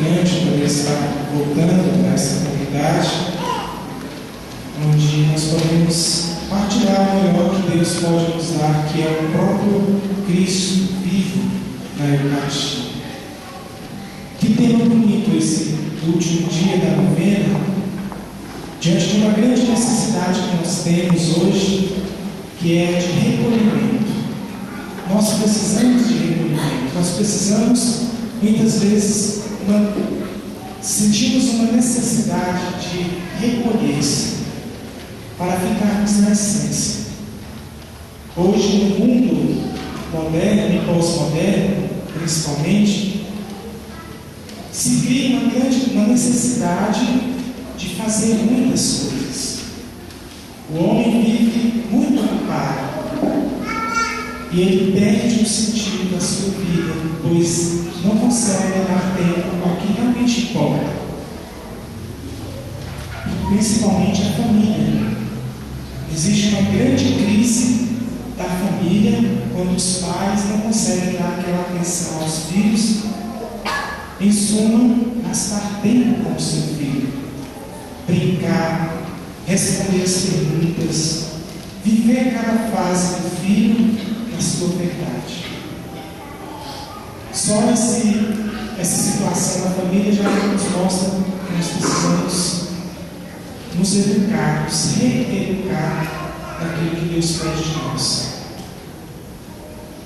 emocionante poder estar voltando a essa comunidade, onde nós podemos partilhar o melhor que Deus pode nos dar, que é o próprio Cristo vivo na Eucaristia. Que tema bonito esse último dia da novena, diante de uma grande necessidade que nós temos hoje, que é de recolhimento. Nós precisamos de recolhimento, nós precisamos, muitas vezes, sentimos uma necessidade de recolher-se para ficarmos na essência. Hoje, no mundo moderno e pós-moderno, principalmente, se cria uma necessidade de fazer muitas coisas. O homem vive muito ocupado e ele perde o sentido da sua vida, pois não consegue dar tempo ao que realmente importa, principalmente a família. Existe uma grande crise da família quando os pais não conseguem dar aquela atenção aos filhos. Em suma, gastar tempo com o seu filho, brincar, responder as perguntas, viver cada fase do filho na sua verdade. Só essa situação da família já nos mostra que nós precisamos nos educar, nos reeducar naquilo que Deus pede de nós.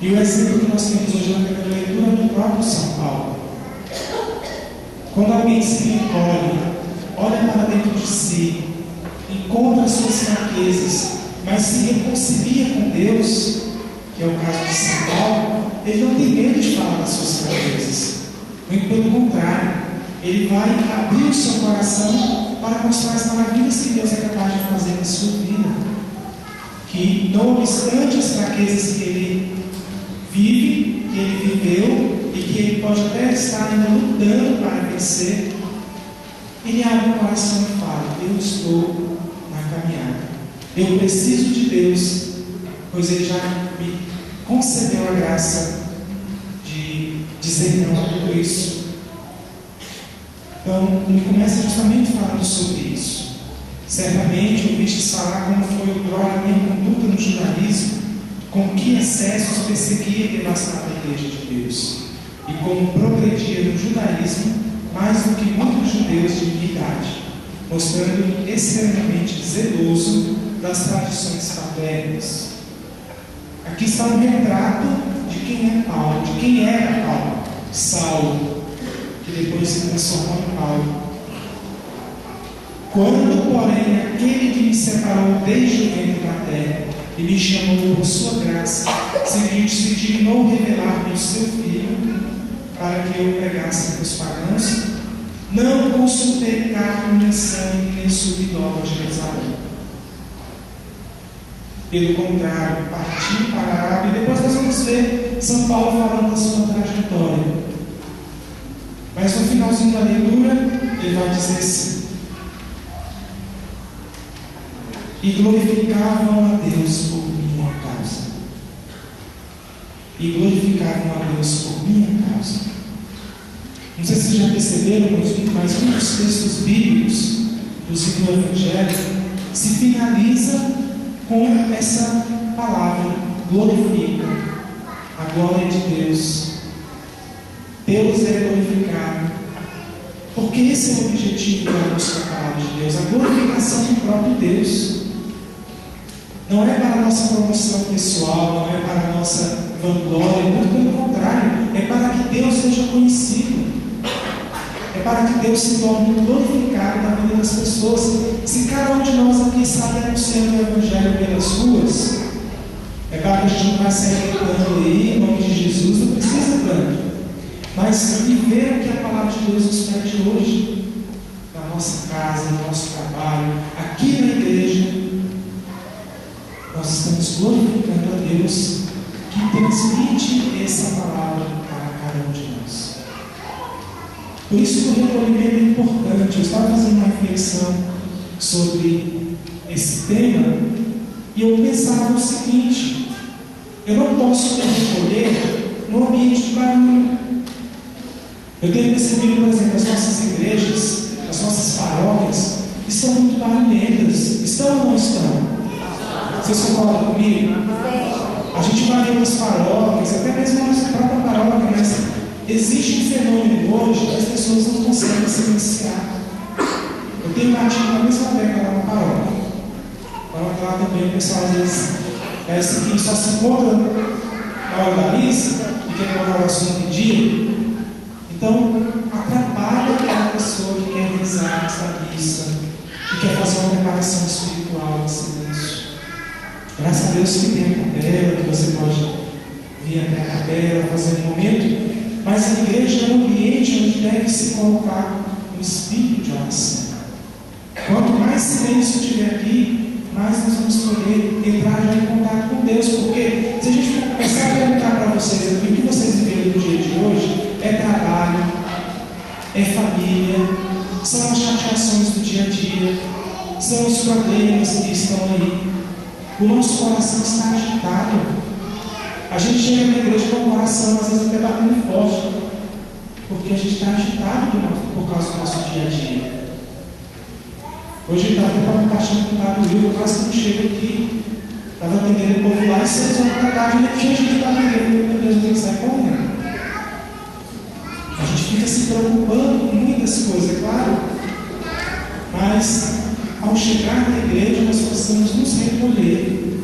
E o exemplo que nós temos hoje na primeira leitura é do próprio São Paulo. Quando alguém se recolhe, olha para dentro de si, encontra as suas fraquezas, mas se reconcilia com Deus, que é o caso de São Paulo, ele não tem medo de falar das suas fraquezas. Muito pelo contrário, ele vai abrir o seu coração para mostrar as maravilhas que Deus é capaz de fazer na sua vida. Que, não obstante as fraquezas que ele vive, que ele viveu, e que ele pode até estar ainda lutando para vencer, ele abre o coração e fala: eu estou na caminhada, eu preciso de Deus, pois Ele já me concedeu a graça de dizer não a tudo isso. Então, ele começa justamente falando sobre isso. Certamente ouvistes falar como foi outrora a minha conduta no judaísmo, com que excessos perseguia e devastava a igreja de Deus, e como progredia no judaísmo mais do que muitos judeus de minha idade, mostrando-me extremamente zeloso das tradições paternas. Aqui está um retrato de quem é Paulo, de quem era Paulo, Saulo, que depois se transformou em Paulo. Quando, porém, aquele que me separou desde o ventre da terra e me chamou por sua graça, se dignou revelar-me o seu Filho, para que eu pregasse para os pagãos, não consultei carne nem sangue, nem subi nova a Jerusalém. Pelo contrário, parti para a Arábia, e depois nós vamos ver São Paulo falando da sua trajetória. Mas no finalzinho da leitura, ele vai dizer assim: e glorificavam a Deus por minha causa. E glorificavam a Deus por minha causa. Não sei se vocês já perceberam, mas muitos textos bíblicos do Evangelho se finaliza com essa palavra: glorifica a glória de Deus. Deus é glorificado, porque esse é o objetivo da nossa palavra de Deus, a glorificação do próprio Deus. Não é para a nossa promoção pessoal, não é para a nossa vanglória, muito pelo contrário, é para que Deus seja conhecido, é para que Deus se torne glorificado na vida das pessoas. Se cada um de nós aqui sai anunciando o Evangelho pelas ruas, é claro que a gente não vai sair gritando aí, em nome de Jesus, não precisa tanto, mas viver o que a palavra de Deus nos pede hoje, na nossa casa, no nosso trabalho, aqui na igreja, nós estamos glorificando a Deus, que transmite essa palavra para cada um de nós. Por isso que o recolhimento é importante. Eu estava fazendo uma reflexão sobre esse tema e eu pensava o seguinte: eu não posso me recolher no ambiente de barulho. Eu tenho percebido, por exemplo, as nossas igrejas, as nossas paróquias, estão muito barulhentas. Estão ou não estão? Vocês concordam comigo? A gente vai em outras paróquias, até mesmo na nossa própria paróquia, mas existe um fenômeno hoje que as pessoas não conseguem silenciar. Eu tenho batido na mesma década lá na paróquia. Lá também o pessoal às vezes parece que só se encontra na hora da missa e quer colocar o assunto em dia. Então, atrapalha aquela pessoa que quer rezar antes da missa, que quer fazer uma preparação espiritual em silêncio. Graças a Deus que tem a capela, que você pode vir até a capela, fazer um momento, mas a igreja é um ambiente onde deve se colocar um espírito de oração. Quanto mais silêncio tiver aqui, mais nós vamos poder entrar já em contato com Deus, porque se a gente for começar a perguntar para vocês aqui, o que vocês viveram no dia de hoje, é trabalho, é família, são as chateações do dia a dia, são os problemas que estão aí. O nosso coração está agitado. A gente chega na igreja com o coração, às vezes até batendo forte, porque a gente está agitado por causa do nosso dia a dia. Hoje eu estava compartilhando com o Pablo Will, eu quase não chego aqui, estava atendendo o povo lá, e 6 horas da tarde, e tinha gente que estava atendendo, meu Deus, eu tenho que sair correndo. A gente fica se preocupando com muitas coisas, é claro, mas ao chegar na igreja nós precisamos nos recolher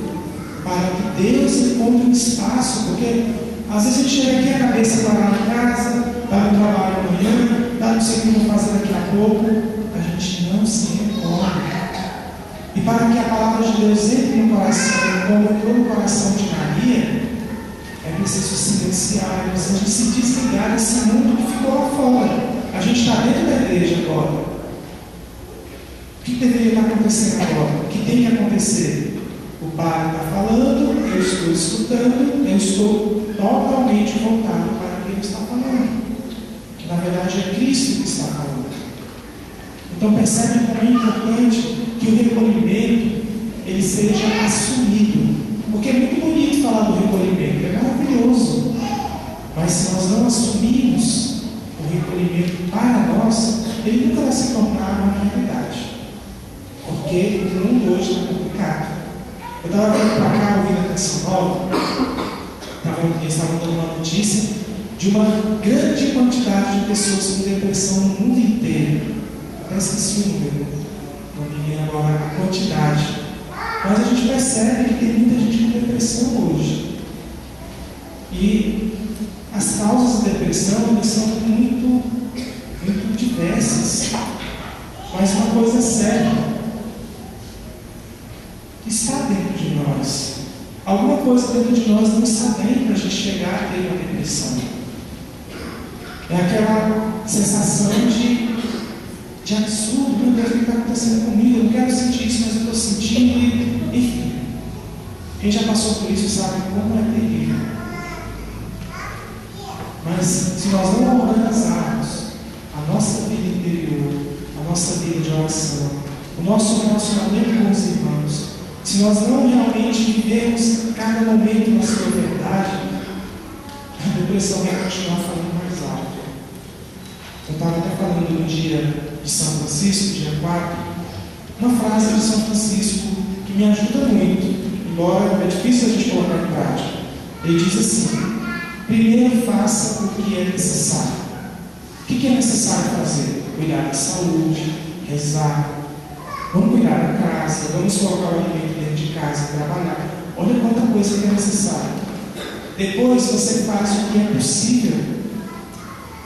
para que Deus encontre um espaço, porque às vezes a gente chega aqui, a cabeça está lá na casa, está no trabalho amanhã, está não sei o que eu vou fazer daqui a pouco, a gente não se recolhe. E para que a palavra de Deus entre no coração, como entrou no coração de Maria, é preciso silenciar, é preciso se desligar desse mundo que ficou lá fora. A gente está dentro da igreja agora. O que deveria estar acontecendo agora? O que tem que acontecer? O padre está falando, eu estou escutando, eu estou totalmente voltado para o que ele está falando. Que na verdade é Cristo que está falando. Então percebe como é importante que o recolhimento ele seja assumido. Porque é muito bonito falar do recolhimento, é maravilhoso. Mas se nós não assumirmos o recolhimento para nós, ele nunca vai se tornar uma realidade. Porque o mundo hoje está complicado. Eu estava vindo para cá ouvindo a Canção Nova, eles estavam dando uma notícia de uma grande quantidade de pessoas com depressão no mundo inteiro. Até esqueci o número, não me lembro agora a quantidade. Mas a gente percebe que tem muita gente com depressão hoje. E as causas da depressão são muito diversas. Mas uma coisa é certa, está dentro de nós. Alguma coisa dentro de nós não está bem para a gente chegar a ter uma depressão. É aquela sensação de absurdo, meu Deus, o que está acontecendo comigo? Eu não quero sentir isso, mas eu estou sentindo, enfim. Quem já passou por isso sabe como é terrível. Mas se nós não organizarmos a nossa vida interior, a nossa vida de oração, o nosso relacionamento com os irmãos, se nós não realmente vivermos cada momento na sua verdade, a depressão vai continuar falando mais alto. Eu estava até falando no dia de São Francisco, dia 4, uma frase de São Francisco que me ajuda muito, embora é difícil a gente colocar em prática. Ele diz assim: primeiro faça o que é necessário. O que é necessário fazer? Cuidar da saúde, rezar. Vamos cuidar da casa, vamos colocar o alimento dentro de casa, trabalhar. Olha quanta coisa que é necessária. Depois você faz o que é possível.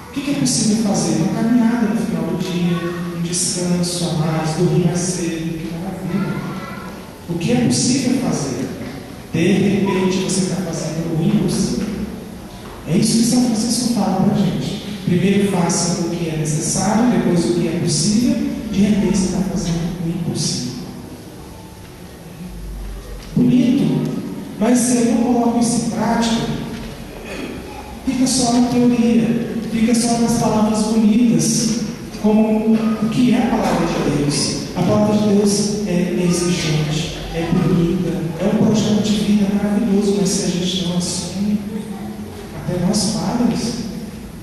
O que é possível fazer? Uma caminhada no final do dia, um descanso a mais, dormir mais cedo, que maravilha. O que é possível fazer? De repente você está fazendo o impossível. É isso que São Francisco fala para a gente. Primeiro faça o que é necessário, depois o que é possível, de repente você está fazendo o impossível. Bonito, mas se eu não coloco isso em prática, fica só na teoria, fica só nas palavras bonitas, como o que é a palavra de Deus. A palavra de Deus é exigente, é bonita, é um projeto de vida maravilhoso, mas se a gente não assume, até nós padres,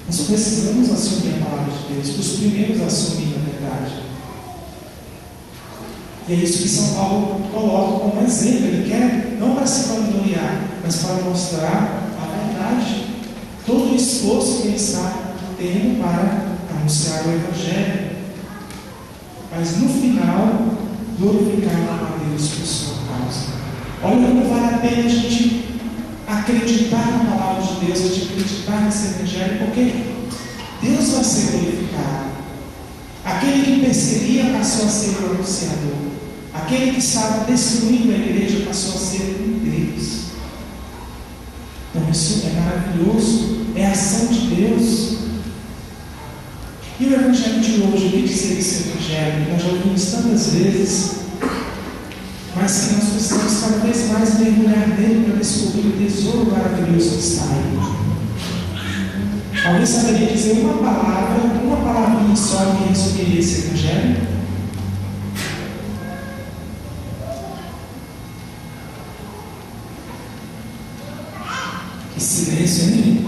Nós precisamos assumir a palavra de Deus, os primeiros a assumir a verdade. E é isso que São Paulo coloca como exemplo. Ele quer, não para se vangloriar, mas para mostrar a verdade. Todo o esforço que ele está tendo para anunciar o Evangelho. Mas no final, glorificar a Deus por sua causa. Olha como vale a pena a gente acreditar na palavra de Deus, a gente acreditar nesse Evangelho, porque Deus vai ser glorificado. Aquele que perseguia passou a ser o anunciador. Aquele que estava destruindo a igreja passou a ser um deles. Então isso é maravilhoso, é a ação de Deus. E o Evangelho de hoje, o que dizer esse Evangelho? Nós já ouvimos tantas vezes, mas que nós precisamos cada vez mais mergulhar nele para descobrir o tesouro maravilhoso que está aí. Alguém saberia dizer uma palavrinha só que resumiria esse Evangelho? Que silêncio, hein?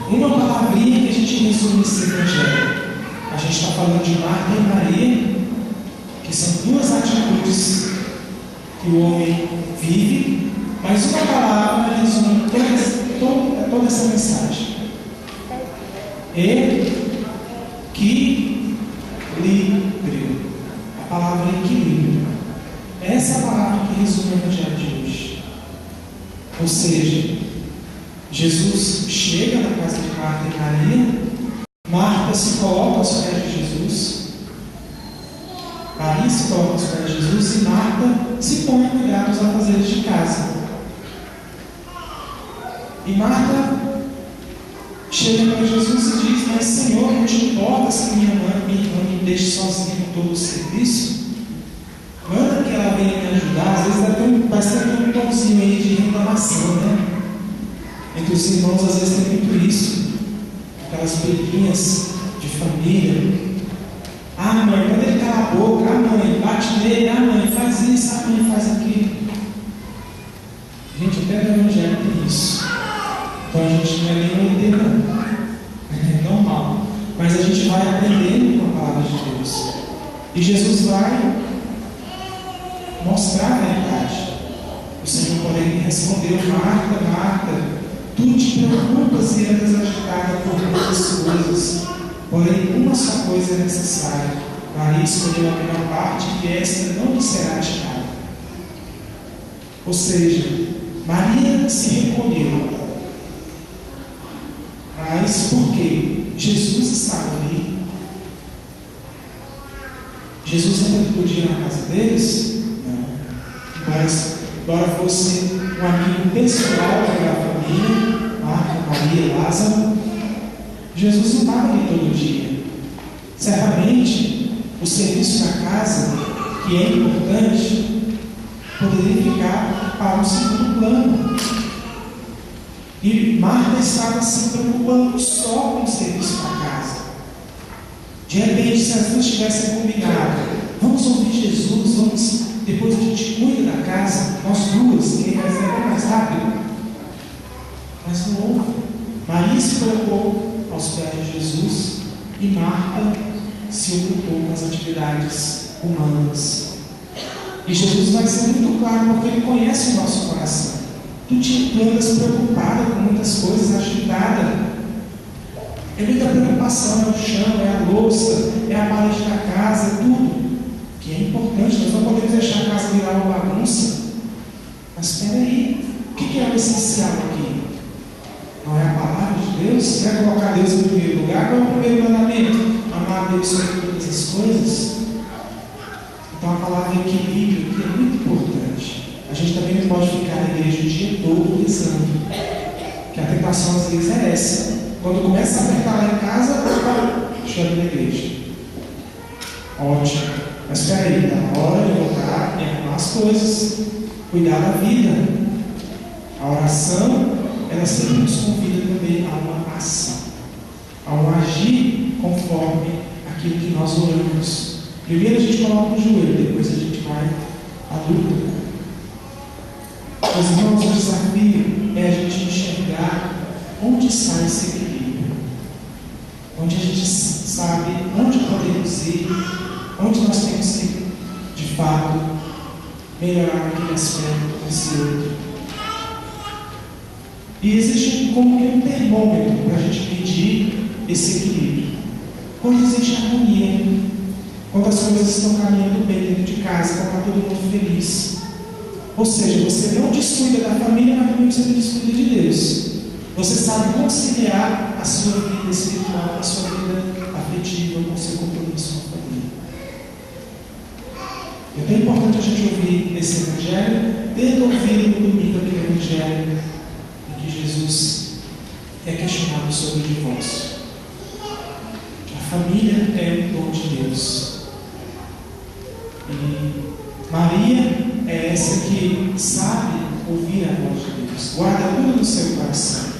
Uma palavrinha que a gente resume esse Evangelho. A gente está falando de Marta e Maria, que são duas atitudes que o homem vive, mas uma palavra resume toda essa mensagem. Equilíbrio. A palavra equilíbrio. Essa é a palavra que resume o Evangelho de hoje. Ou seja, Jesus chega na casa de Marta e Maria, Marta se coloca aos pés de Jesus, Maria se coloca aos pés de Jesus e Marta se põe a cuidar dos afazeres de casa. E Marta chega para Jesus e diz: mas Senhor, não te importas que minha irmã me deixe sozinha com todo o serviço? Manda que ela venha me ajudar. Às vezes vai ter um pãozinho aí de reclamação, né? Entre os irmãos, às vezes tem muito isso. Aquelas briguinhas de família. Ah, mãe, quando ele cala a boca, ah, mãe, bate nele, ah, mãe, faz isso, ah, mãe, faz aquilo. Gente, até no Evangelho tem isso. Então a gente não é nem entender, não. É normal. Mas a gente vai aprendendo com a palavra de Deus. E Jesus vai mostrar a verdade. O Senhor, porém, respondeu: Marta, Marta, tu te preocupas e andas agitada por muitas coisas, porém uma só coisa é necessária. Maria escolheu a melhor parte, que esta não lhe será tirada. Ou seja, Maria se recolheu. Mas por quê? Jesus estava ali. Jesus ainda podia ir na casa deles? Não. Mas, embora fosse um amigo pessoal daquela família, Marta, Maria, Lázaro, Jesus não estava ali todo dia. Certamente, o serviço na casa, que é importante, poderia ficar para um segundo plano. E Marta estava se preocupando só com o serviço na casa. De repente, se as duas tivessem combinado: vamos ouvir Jesus, depois a gente cuida da casa, nós duas, que vai ser até mais rápido. Mas não houve. Maria se colocou aos pés de Jesus e Marta se ocupou com as atividades humanas. E Jesus vai ser muito claro, porque Ele conhece o nosso coração. Tu andas preocupada com muitas coisas, agitada. É muita preocupação, é o chão, é a louça, é a parede da casa, é tudo. Que é importante, nós não podemos deixar a casa virar uma bagunça. Mas espera aí, o que é o essencial aqui? Não é a palavra de Deus? Não é colocar Deus em primeiro lugar? Qual é o primeiro mandamento? Amar a Deus sobre todas as coisas? Então a palavra equilíbrio aqui é muito importante. A gente também não pode ficar na igreja o dia todo rezando. Que a tentação às vezes é essa. Quando começa a apertar lá em casa, chora na igreja. Ótimo. Mas espera aí, está na hora de voltar e arrumar as coisas. Cuidar da vida. A oração, ela sempre nos convida também a uma ação. A um agir conforme aquilo que nós oramos. Primeiro a gente coloca o joelho, depois a gente vai à luta. Mas, irmãos, o desafio é a gente enxergar onde está esse equilíbrio. onde a gente sabe onde podemos ir, onde nós temos que, de fato, melhorar aquele aspecto desse outro. E existe como que um termômetro para a gente medir esse equilíbrio. Quando existe harmonia, quando as coisas estão caminhando bem dentro de casa, quando está todo mundo feliz. Ou seja, você não descuida da família, mas também você não descuida de Deus. Você sabe conciliar a sua vida espiritual, a sua vida afetiva, com o seu compromisso com a família. É tão importante a gente ouvir esse Evangelho, tendo ouvido no domingo aquele Evangelho em que Jesus é questionado sobre o divórcio. A família é um dom de Deus. E Maria é essa que sabe ouvir a voz de Deus, guarda tudo no seu coração.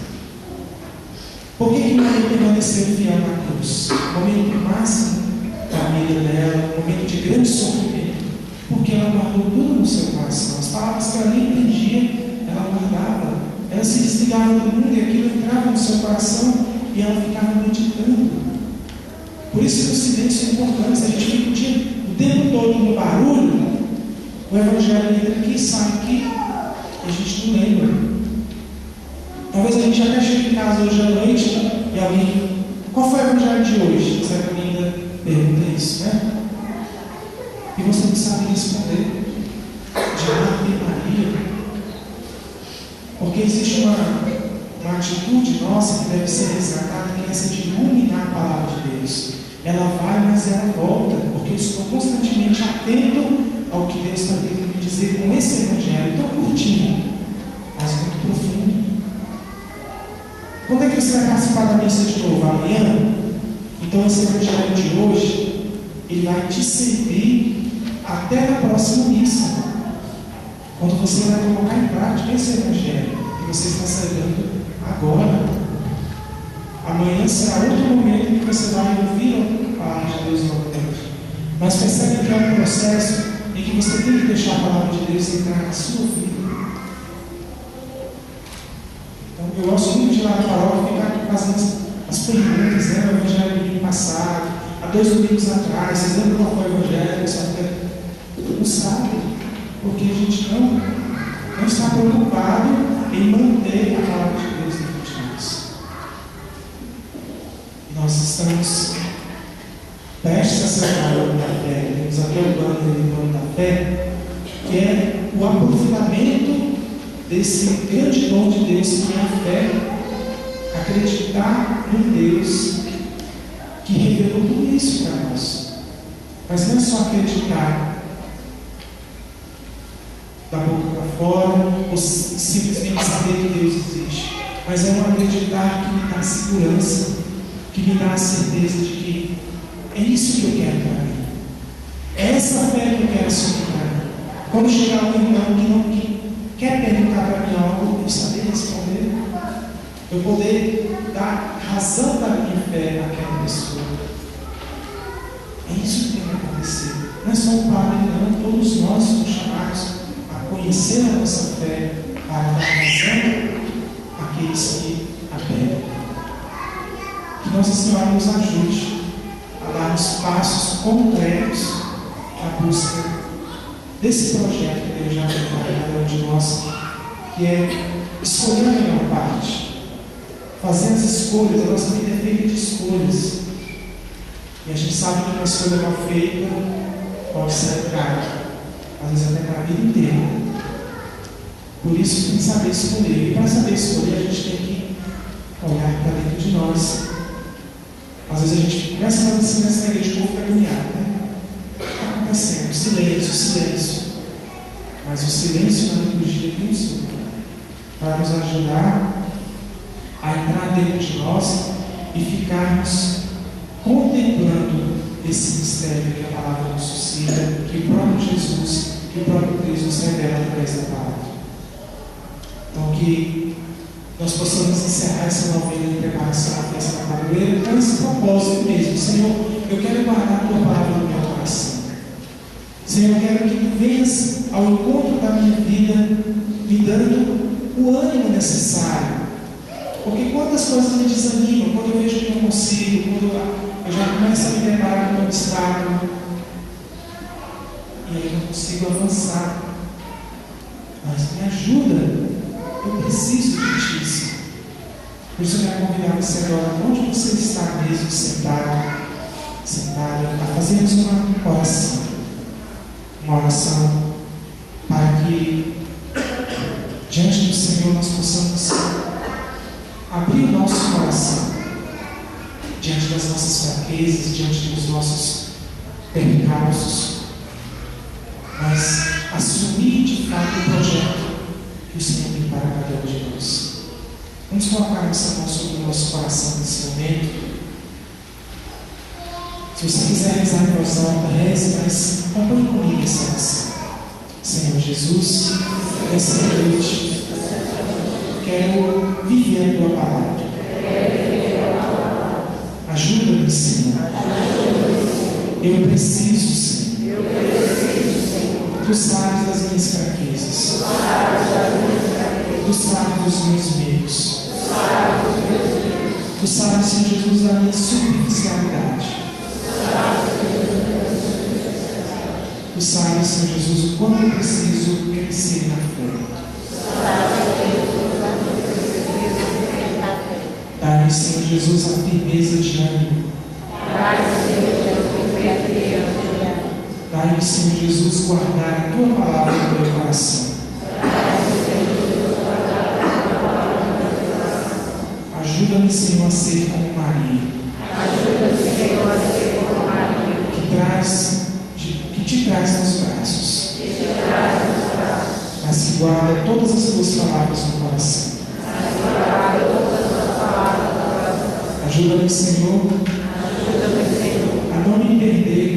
Por que Maria permaneceu fiel na cruz? O momento máximo da vida dela, um momento de grande sofrimento, porque ela guardou tudo no seu coração. As palavras que ela nem entendia, ela guardava. Ela se desligava do mundo e aquilo entrava no seu coração e ela ficava meditando. Por isso que o silêncio é importante. Se a gente fica o tempo todo no barulho, o Evangelho entra aqui, sai aqui, e a gente não lembra. Talvez a gente até chegue em casa hoje à noite e alguém, qual foi o Evangelho de hoje? Você ainda pergunta isso, né? E você não sabe responder. De Marta e Maria. Porque existe uma atitude nossa que deve ser resgatada, que é essa de ruminar a palavra de Deus. Ela vai, mas ela volta, porque eu estou constantemente atento ao que Deus está tentando me dizer com esse Evangelho tão curtinho, mas muito profundo. Quando é que você vai participar da missa de novo? Amanhã? Então esse Evangelho de hoje, ele vai te servir até na próxima missa. Quando você vai colocar em prática esse Evangelho que você está celebrando agora. Amanhã será outro momento em que você vai ouvir a palavra de Deus novamente. Mas percebe que é um processo em que você tem que deixar a palavra de Deus entrar na sua vida. Então, eu gosto muito de ir lá na palavra e ficar fazendo as perguntas, né? O Evangelho do domingo passado, há 2 domingos atrás, vocês lembram qual foi o Evangelho? Você não sabe, porque a gente não está preocupado em manter a palavra de Deus dentro de nós. Nós estamos prestes a celebrar o ano da fé, temos até o ano da fé, que é o aprofundamento desse grande dom de Deus que é a fé, acreditar num Deus que revelou tudo isso para nós. Mas não é só acreditar da boca para fora, ou simplesmente saber que Deus existe, mas é um acreditar que me dá segurança, que me dá a certeza de que é isso que eu quero para mim. É essa fé que eu quero assumir para mim. Quando chegar um irmão que quer perguntar para mim algo, eu saber responder, eu poder dar razão da minha fé àquela pessoa. É isso que tem que acontecer. Não é só o padre, não. Todos nós somos chamados a conhecer a nossa fé, a dar razão àqueles que a pedem. Que Nossa Senhora nos ajude a darmos passos concretos à busca desse projeto que Deus já tem para cada um de nós, que é escolher a melhor parte, fazer as escolhas. A nossa vida é feita de escolhas, e a gente sabe que uma escolha mal feita pode ser cara, às vezes até para a vida inteira. Por isso tem que saber escolher, e para saber escolher a gente tem que olhar para dentro de nós. Às vezes a gente começa a fazer nessa igreja de corpo agoniado, né? O que está acontecendo? Silêncio. Mas o silêncio na liturgia é isso, para nos ajudar a entrar dentro de nós e ficarmos contemplando esse mistério que a palavra nos suscita, que o próprio Jesus, que o próprio Deus nos revela através da palavra. Então, que nós possamos encerrar essa novena de preparação à festa da padroeira com esse propósito mesmo. Senhor, eu quero guardar a tua palavra no meu coração. Senhor, eu quero que tu venhas ao encontro da minha vida, me dando o ânimo necessário Porque quantas coisas me desanimam, quando eu vejo que não consigo, quando eu já começo a me deparar com um obstáculo, e aí eu não consigo avançar. Mas me ajuda, eu preciso de Ti, Senhor. Por isso eu quero convidar você agora, onde você está mesmo sentado, a fazermos uma oração. Uma oração para que diante do Senhor nós possamos abrir o nosso coração diante das nossas fraquezas, diante dos nossos percalços, mas assumir de fato o projeto que o Senhor tem para cada um de nós. Vamos colocar nossa mão sobre o nosso coração nesse momento. Se você quiser rezar em voz alta, reze, mas acompanhe comigo essa oração. Senhor Jesus, nessa noite, quero viver a Tua palavra. Ajuda-me, Senhor. Eu preciso, Senhor. Tu sabes das minhas fraquezas. Tu sabes dos meus medos. Tu sabes, Senhor Jesus, da minha superficialidade. Tu sabes, Senhor Jesus, o quanto eu preciso crescer na fé. Dá-me, Senhor Jesus, a firmeza de ânimo. Dá-me, Senhor Jesus, guardar a Tua palavra no meu coração. Ajuda-me, Senhor, a ser como Maria. Que te traz nos braços. Mas que guarda todas as Tuas palavras no coração. Ajuda-me, Senhor, a não me perder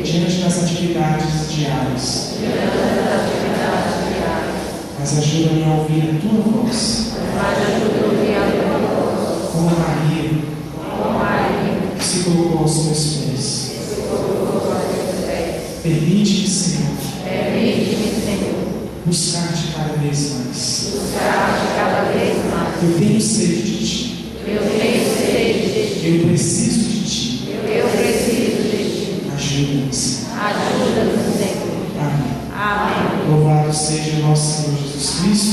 diante das atividades diárias. Mas ajuda-me a ouvir a Tua voz. Como Maria, que se colocou aos Teus pés. Permite-me, Senhor, buscar-te cada vez mais. Eu tenho sede de Ti. Eu preciso de Ti. Ajuda-me, Senhor. Amém. Louvado seja nosso Senhor Jesus Cristo.